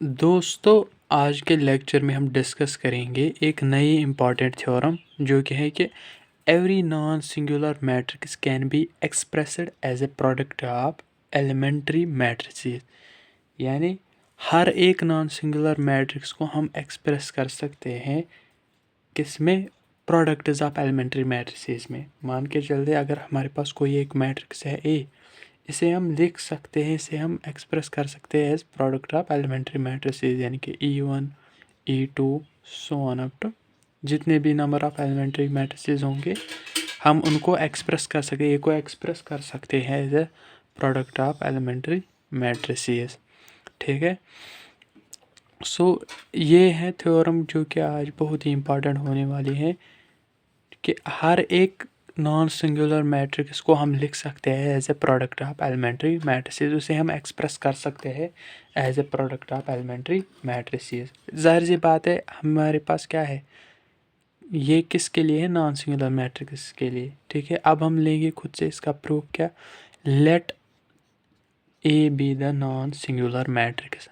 दोस्तों, आज के लेक्चर में हम डिस्कस करेंगे एक नई इम्पॉर्टेंट थ्योरम जो कि है कि every non singular matrix can be expressed as a product of elementary matrices. यानी हर एक नॉन सिंगुलर मैट्रिक्स को हम एक्सप्रेस कर सकते हैं किसमें? प्रोडक्ट्स ऑफ एलिमेंट्री मैट्रिसेस में। मान के चलते अगर हमारे पास कोई एक मैट्रिक्स है ए, इसे हम लिख सकते हैं, इसे हम एक्सप्रेस कर सकते हैं as product of elementary matrices, यानी कि E1 E2 so on up to जितने भी नंबर ऑफ एलिमेंट्री मैट्रिसेस होंगे हम उनको एक्सप्रेस कर सकते, ए को एक्सप्रेस कर सकते हैं as a product of elementary matrices. ठीक है। ये है थ्योरम जो कि आज बहुत ही इम्पॉर्टेंट होने वाली है कि हर एक नॉन सिंगुलर मैट्रिक्स को हम लिख सकते हैं as a product of elementary matrices, उसे हम एक्सप्रेस कर सकते हैं as a product of elementary matrices. जाहिर सी बात है, हमारे पास क्या है, ये किसके लिए है? नॉन सिंगुलर मैट्रिक्स के लिए। ठीक है। अब हम लेंगे खुद से इसका प्रूफ। क्या? Let A be the non singular matrix.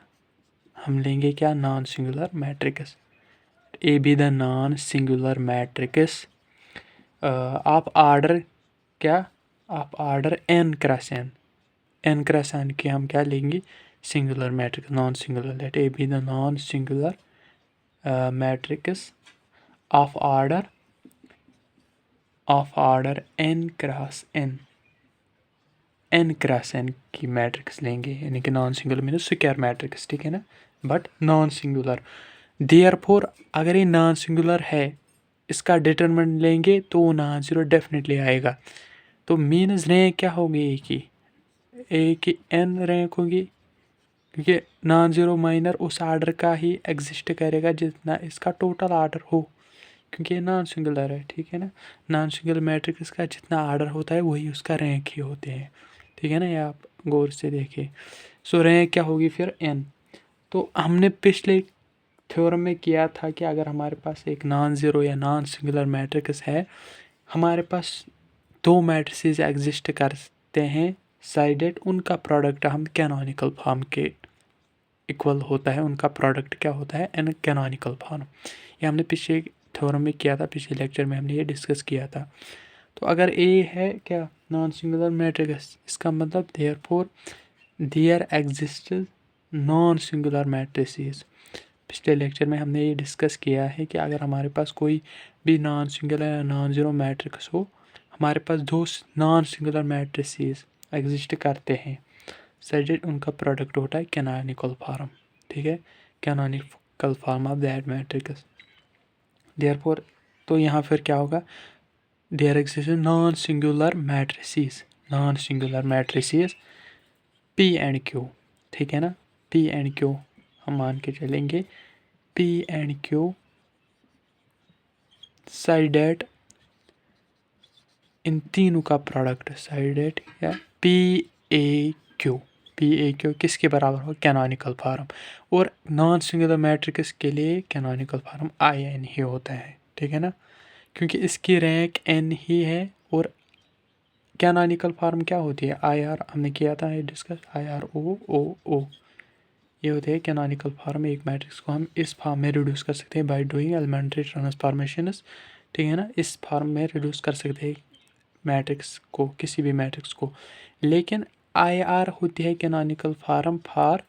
हम लेंगे क्या? Non singular matrix. A be the non singular matrix आप ऑर्डर क्या? आप ऑर्डर n क्रॉस n की हम क्या लेंगे? Singular matrix, non singular. Let A be the non singular matrix of order n cross n की मैट्रिक्स लेंगे, यानी कि non singular means square matrix. ठीक है ना, बट नॉन सिंगुलर। देयरफॉर अगर ये नॉन सिंगुलर है, इसका डिटरमिनेंट लेंगे तो वो नॉन जीरो डेफिनेटली आएगा। तो मीन्स रैंक क्या होगी? ए की n रैंक होगी, क्योंकि नॉन ज़ीरो माइनर उस आर्डर का ही एग्जिस्ट करेगा जितना इसका टोटल आर्डर हो, क्योंकि ये नॉन सिंगुलर है। ठीक है ना, नॉन सिंगुलर मैट्रिक्स का जितना आर्डर होता है वही उसका रैंक ही होते हैं। ठीक है ना, ये आप गौर से देखिए। रैंक क्या होगी फिर? n। तो हमने पिछले थ्योरम में किया था कि अगर हमारे पास एक नॉन ज़ीरो या नॉन सिंगुलर मैट्रिक्स है, हमारे पास दो मैट्रिसेस एग्जिस्ट करते हैं साइडेड, उनका प्रोडक्ट हम कैनोनिकल फॉर्म के इक्वल होता है, उनका प्रोडक्ट क्या होता है? An canonical form. ये हमने पिछले थ्योरम में किया था, पिछले लेक्चर में हमने ये डिस्कस किया था। तो अगर ए है क्या? नॉन सिंगुलर मैट्रिक्स, इसका मतलब therefore there exist non singular matrices. पिछले लेक्चर में हमने ये डिस्कस किया है कि अगर हमारे पास कोई भी नॉन सिंगुलर या नॉन ज़ीरो मैट्रिक्स हो, हमारे पास दो नॉन सिंगुलर मैट्रिसेस एग्जिस्ट करते हैं सजेड, उनका प्रोडक्ट होता है कैनोनिकल फॉर्म। ठीक है, canonical form of that matrix. Therefore तो यहाँ फिर क्या होगा? There exist non singular matrices P and Q. ठीक है ना, पी एंड क्यू हम मान के चलेंगे, पी एंड क्यू साइडेड इन तीनों का प्रोडक्ट साइडेड या पी ए क्यू किसके बराबर हो? Canonical form. और नॉन सिंगुलर मैट्रिक्स के लिए कैनोनिकल फॉर्म आई एन ही होता है। ठीक है ना, क्योंकि इसकी रैंक n ही है। और कैनोनिकल फॉर्म क्या होती है? आई आर, हमने किया था ये डिस्कस, आई आर ओ ओ ओ, ये होते हैं कैनोनिकल फॉर्म। एक मैट्रिक्स को हम इस फॉर्म में रिड्यूस कर सकते हैं बाय डूइंग एलिमेंट्री ट्रांसफॉर्मेशंस। ठीक है ना, इस फॉर्म में रिड्यूस कर सकते हैं मैट्रिक्स को, किसी भी मैट्रिक्स को। लेकिन आई आर होती है कैनोनिकल फॉर्म फॉर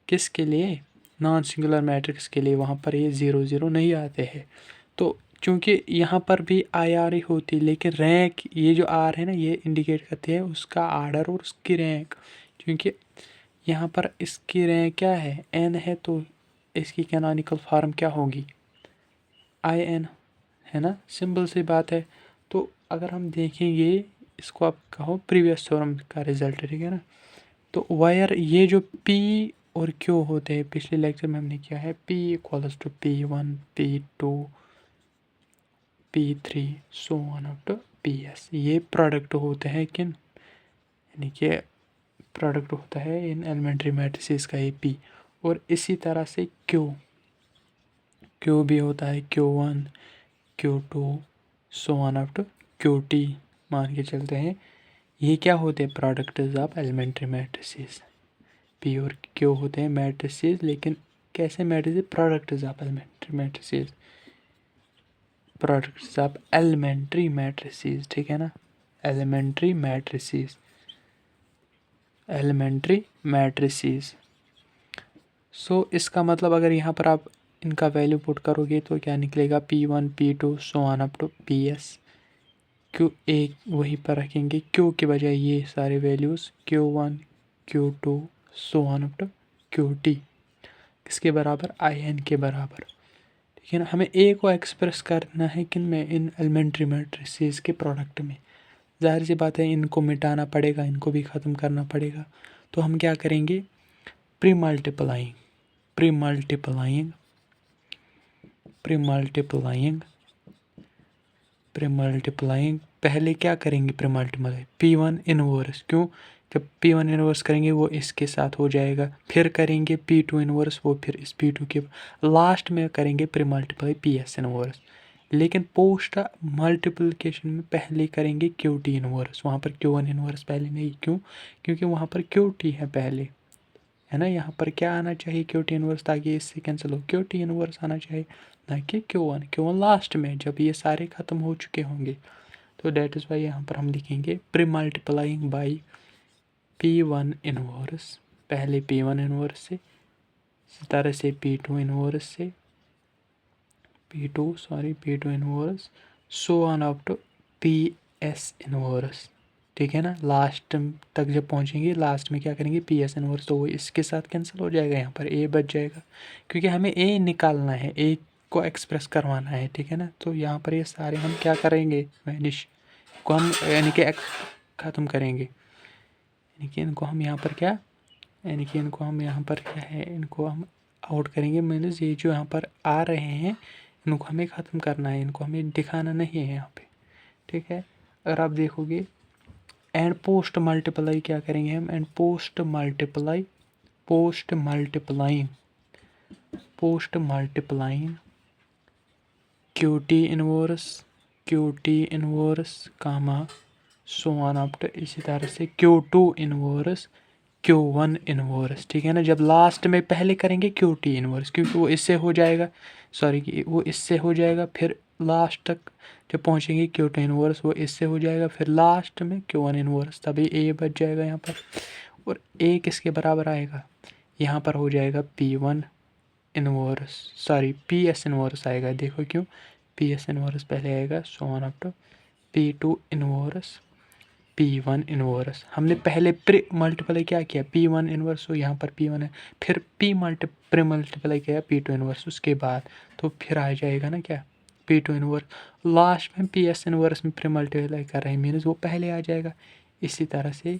किसके लिए? नॉन सिंगुलर मैट्रिक्स के लिए। वहाँ पर ये 0 0 नहीं आते हैं। तो क्योंकि यहाँ पर भी आई आर ही होती है, लेकिन रैंक, ये जो आर है ना, ये इंडिकेट करती है उसका आर्डर और उसकी रैंक। क्योंकि यहाँ पर इसकी रैंक क्या है? n है, तो इसकी कैनोनिकल फॉर्म क्या होगी? आई एन, है ना, सिंपल सी बात है। तो अगर हम देखेंगे इसको, आप कहो प्रीवियस थ्योरम का रिजल्ट है। ठीक है ना, तो वायर ये जो P और Q होते हैं, पिछले लेक्चर में हमने किया है P equals to P1 P2 P3 so on up to PS। ये प्रोडक्ट होते हैं किन? यानी कि प्रोडक्ट होता है इन एलिमेंट्री मैट्रिसेस का ये P। और इसी तरह से Q भी होता है Q1 Q2 so on up to QT मान के चलते हैं। ये क्या होते हैं? Products of elementary matrices. P और क्यू होते हैं मैट्रिसेस, लेकिन कैसे matrices? Products of elementary matrices, products of elementary matrices, ठीक है ना, elementary matrices, elementary matrices. So इसका मतलब अगर यहाँ पर आप इनका वैल्यू पुट करोगे तो क्या निकलेगा? P1 P2 so on up to PS। Q एक वहीं पर रखेंगे, क्यू के बजाय ये सारे values Q1 Q2 so on up to QT किसके बराबर? IN के बराबर, ठीक है ना। हमें ए को एक्सप्रेस करना है किन में? इन एलिमेंट्री मैट्रिसेस के प्रोडक्ट में। जाहिर सी बात है इनको मिटाना पड़ेगा, इनको भी ख़त्म करना पड़ेगा। तो हम क्या करेंगे? Pre multiplying, pre multiplying, pre multiplying, pre multiplying. पहले क्या करेंगे? प्री मल्टीप्लाई P1 इनवर्स, क्यों? जब P1 इनवर्स करेंगे वो इसके साथ हो जाएगा, फिर करेंगे P2 इनवर्स, वो फिर इस P2 के लास्ट में करेंगे प्री मल्टीप्लाई PS इनवर्स। लेकिन पोस्ट मल्टीप्लिकेशन में पहले करेंगे QT इनवर्स, वहाँ पर Q1 इनवर्स पहले नहीं। क्यों? क्योंकि वहाँ पर QT है पहले, है ना। यहाँ पर क्या आना चाहिए? QT इनवर्स, ताकि इससे कैंसिल हो। QT इनवर्स आना चाहिए, ना कि Q1। Q1 लास्ट में जब ये सारे ख़त्म हो चुके होंगे। तो डैट इज़ वाई यहाँ पर हम लिखेंगे pre multiplying by P1 inverse, पहले P1 इनवर्स से, इसी तरह से P2 इनवर्स से, P2 inverse so on up to PS inverse, ठीक है ना। लास्ट तक जब पहुंचेंगे, लास्ट में क्या करेंगे? PS इनवर्स, तो वो इसके साथ कैंसिल हो जाएगा, यहाँ पर A बच जाएगा, क्योंकि हमें A निकालना है, A को एक्सप्रेस करवाना है, ठीक है ना। तो यहाँ पर ये सारे हम क्या करेंगे? वैनिश को हम यानी कि ख़त्म करेंगे, यानी कि इनको हम यहाँ पर क्या, यानी कि इनको हम यहाँ पर क्या है, इनको हम आउट करेंगे। मीन्स ये जो यहाँ पर आ रहे हैं इनको हमें ख़त्म करना है, इनको हमें दिखाना नहीं है यहाँ पे, ठीक है। अगर आप देखोगे एंड पोस्ट मल्टीप्लाई क्या करेंगे हम? And post multiply, post multiplying, post multiplying QT inverse, QT inverse comma so on up to, इसी तरह से Q2 इनवर्स, Q1 इनवर्स, ठीक है ना। जब लास्ट में पहले करेंगे QT इनवर्स, क्योंकि वो इससे हो जाएगा, सॉरी कि वो इससे हो जाएगा, फिर लास्ट तक जब पहुंचेंगे Q2 इनवर्स वो इससे हो जाएगा, फिर लास्ट में Q1 इनवर्स, तभी A बच जाएगा यहाँ पर। और A किसके बराबर आएगा? यहाँ पर हो जाएगा P1 inverse, sorry PS inverse आएगा। देखो क्यों? PS इनवर्स पहले आएगा, so on up to P2 inverse, P1 inverse. हमने पहले प्री मल्टीप्लाई क्या किया? P1 इनवर्स, तो यहाँ पर P1 है, फिर प्री मल्टीप्लाई किया P2 इनवर्स उसके बाद, तो फिर आ जाएगा ना क्या? P2 inverse. लास्ट में PS इनवर्स में प्री मल्टीप्लाई कर रहे हैं, मीन्स वो पहले आ जाएगा। इसी तरह से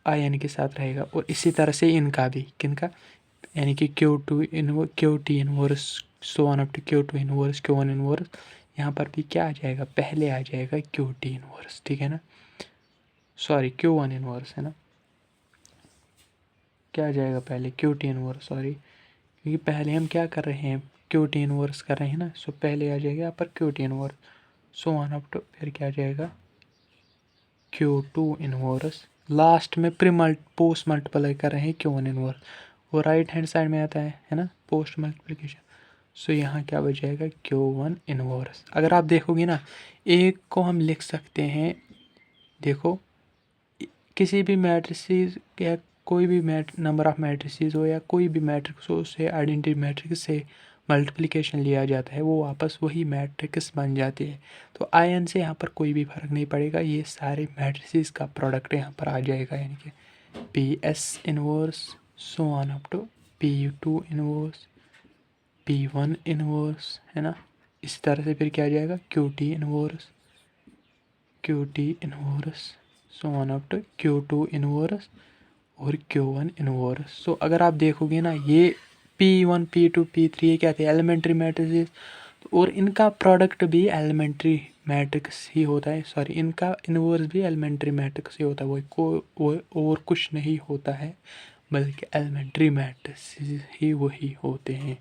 IN के साथ रहेगा, और इसी तरह से इनका भी, किनका? यानी कि QT inverse so on up to Q2 inverse, Q1 inverse. यहाँ पर भी क्या आ जाएगा? पहले आ जाएगा QT इनवर्स, ठीक है ना, सॉरी Q1 इनवर्स, है ना। क्या आ जाएगा पहले? QT इनवर्स, सॉरी, क्योंकि पहले हम क्या कर रहे हैं? QT इनवर्स कर रहे हैं ना। सो पहले आ जाएगा यहाँ पर QT inverse, so on up to, फिर क्या आ जाएगा? Q2 inverse. लास्ट में पोस्ट मल्टीप्लाई कर रहे हैं Q1 इनवर्स, वो राइट हैंड साइड में आता है ना, पोस्ट मल्टीप्लिकेशन। सो यहाँ क्या बच जाएगा? Q1 inverse. अगर आप देखोगे ना, एक को हम लिख सकते हैं, देखो किसी भी मैट्रिसेस या कोई भी नंबर ऑफ मैट्रिसेस हो या कोई भी मैट्रिक्स हो, उससे आइडेंटिटी मैट्रिक्स से मल्टीप्लिकेशन लिया जाता है, वो वापस वही मैट्रिक्स बन जाती है। तो IN से यहाँ पर कोई भी फ़र्क नहीं पड़ेगा, ये सारे मैट्रिसेस का प्रोडक्ट यहाँ पर आ जाएगा, यानी कि PS inverse so on up to P2 inverse, P1 inverse, है ना। इस तरह से फिर क्या आ जाएगा? QT inverse, QT inverse so on up to Q2 inverse और Q1 इनवर्स। सो अगर आप देखोगे ना, ये P1 P2 P3 ये क्या थे? एलिमेंट्री मैट्रिसेस, और इनका प्रोडक्ट भी एलिमेंट्री मैट्रिक्स ही होता है, सॉरी इनका इनवर्स भी एलिमेंट्री मैट्रिक्स ही होता है, वो और कुछ नहीं होता है, बल्कि एलिमेंट्री मैट्रिक्स ही वही होते हैं।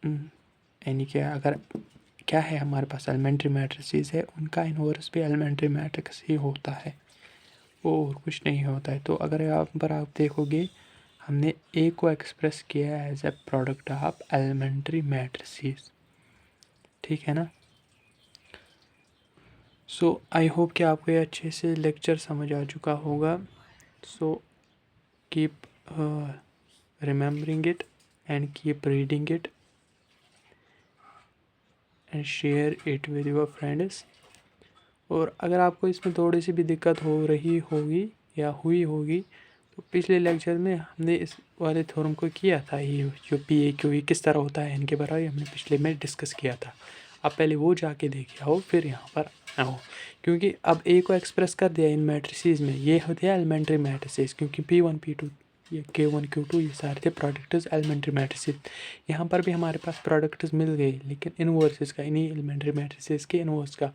यानी कि अगर क्या है हमारे पास एलिमेंट्री मैट्रिसेस है, उनका इनवर्स भी एलिमेंट्री मैट्रिक्स ही होता है। और कुछ नहीं होता है। तो अगर यहाँ पर आप देखोगे, हमने ए को एक्सप्रेस किया है as a product of elementary matrices, ठीक है ना। सो आई होप कि आपको ये अच्छे से लेक्चर समझ आ चुका होगा। So keep remembering it and keep reading it and share it with your friends. और अगर आपको इसमें थोड़ी सी भी दिक्कत हो रही होगी या हुई होगी, तो पिछले लेक्चर में हमने इस वाले थ्योरम को किया था, ये जो पी ए क्यू ई किस तरह होता है इनके बारे में हमने पिछले में डिस्कस किया था। आप पहले वो जाके देखे आओ, फिर यहाँ पर आओ, क्योंकि अब ए को एक्सप्रेस कर दिया इन मैट्रिसेस में, ये होते हैं एलिमेंट्री मैट्रिसेस, क्योंकि P1 P2 ये K1 Q2 ये सारे थे प्रोडक्ट्स एलिमेंट्री मैट्रिसेस। यहाँ पर भी हमारे पास प्रोडक्ट्स मिल गए, लेकिन इनवर्सेस का, इन्हीं एलिमेंट्री मैट्रिसेस के इनवर्स का,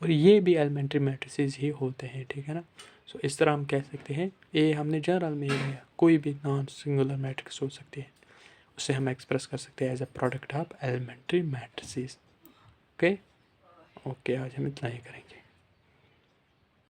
और ये भी एलिमेंट्री मैट्रिसेस ही होते हैं, ठीक है ना। सो इस तरह हम कह सकते हैं ए हमने जनरल में लिया, कोई भी नॉन सिंगुलर मैट्रिक्स हो सकती है, उसे हम एक्सप्रेस कर सकते हैं as a product of elementary matrices. Okay, आज हम इतना ही करेंगे।